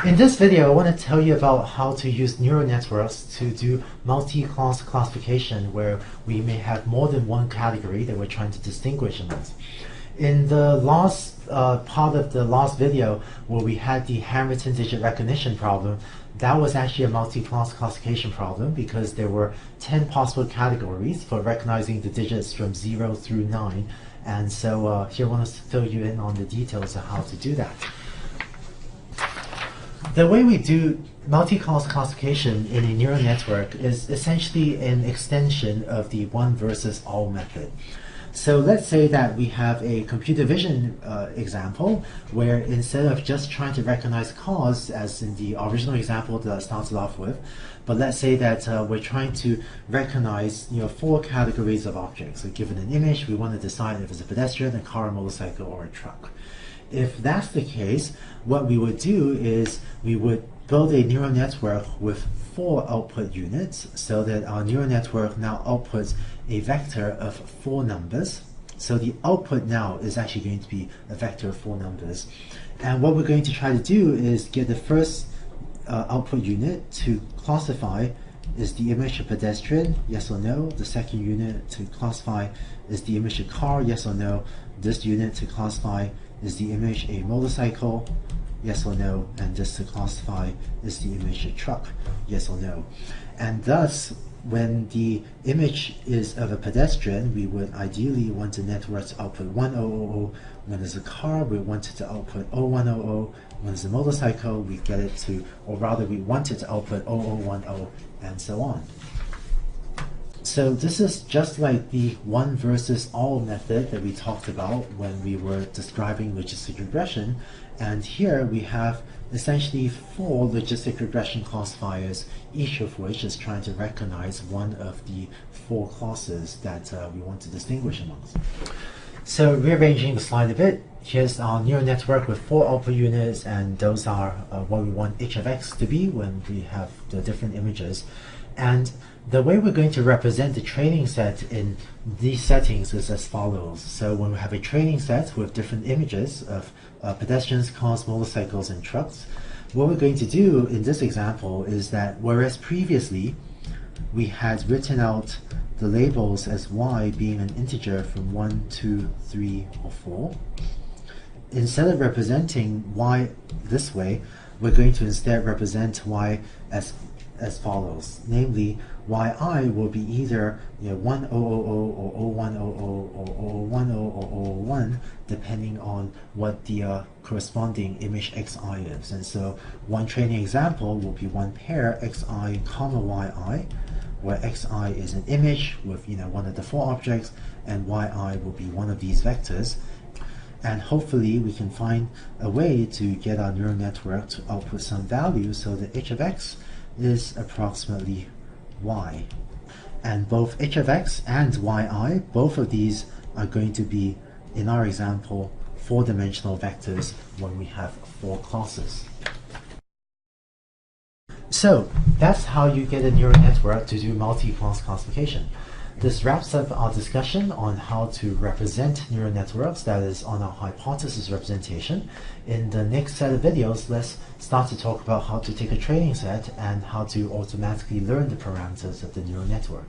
In this video, I want to tell you about how to use neural networks to do multi-class classification where we may have more than one category that we're trying to distinguish amongst. In the last part of the last video where we had the handwritten digit recognition problem, that was actually a multi-class classification problem because there were 10 possible categories for recognizing the digits from 0 through 9. And so here I want to fill you in on the details of how to do that. The way we do multi-class classification in a neural network is essentially an extension of the one versus all method. So let's say that we have a computer vision example where instead of just trying to recognize cars as in the original example that I started off with, but let's say that we're trying to recognize 4 categories of objects. So given an image, we want to decide if it's a pedestrian, a car, a motorcycle, or a truck. If that's the case, what we would do is we would build a neural network with 4 output units so that our neural network now outputs a vector of 4 numbers. So the output now is actually going to be a vector of 4 numbers. And what we're going to try to do is get the first output unit to classify is the image of pedestrian, yes or no. The second unit to classify is the image of car, yes or no. This unit to classify is the image a motorcycle, yes or no, and this to classify is the image a truck, yes or no. And thus, when the image is of a pedestrian, we would ideally want the network to output 1000. When it's a car, we want it to output 0100. When it's a motorcycle, we get it to, or rather we want it to output 0010, and so on. So this is just like the one versus all method that we talked about when we were describing logistic regression. And here we have essentially 4 logistic regression classifiers, each of which is trying to recognize one of the 4 classes that we want to distinguish amongst. So rearranging the slide a bit, here's our neural network with 4 output units, and those are what we want h of x to be when we have the different images. And the way we're going to represent the training set in these settings is as follows. So when we have a training set with different images of pedestrians, cars, motorcycles, and trucks, what we're going to do in this example is that whereas previously we had written out the labels as y being an integer from 1, 2, 3, or 4, instead of representing y this way, we're going to instead represent y as follows, namely yi will be either 1000 or 0100 or 010 or 001 depending on what the corresponding image xi is. And so one training example will be one pair xi comma yi, where xi is an image with one of the 4 objects, and yi will be one of these vectors. And hopefully we can find a way to get our neural network to output some value so that h of x is approximately y. And both h of x and yi, both of these are going to be, in our example, 4-dimensional vectors when we have 4 classes. So that's how you get a neural network to do multi-class classification. This wraps up our discussion on how to represent neural networks, that is on our hypothesis representation. In the next set of videos, let's start to talk about how to take a training set and how to automatically learn the parameters of the neural network.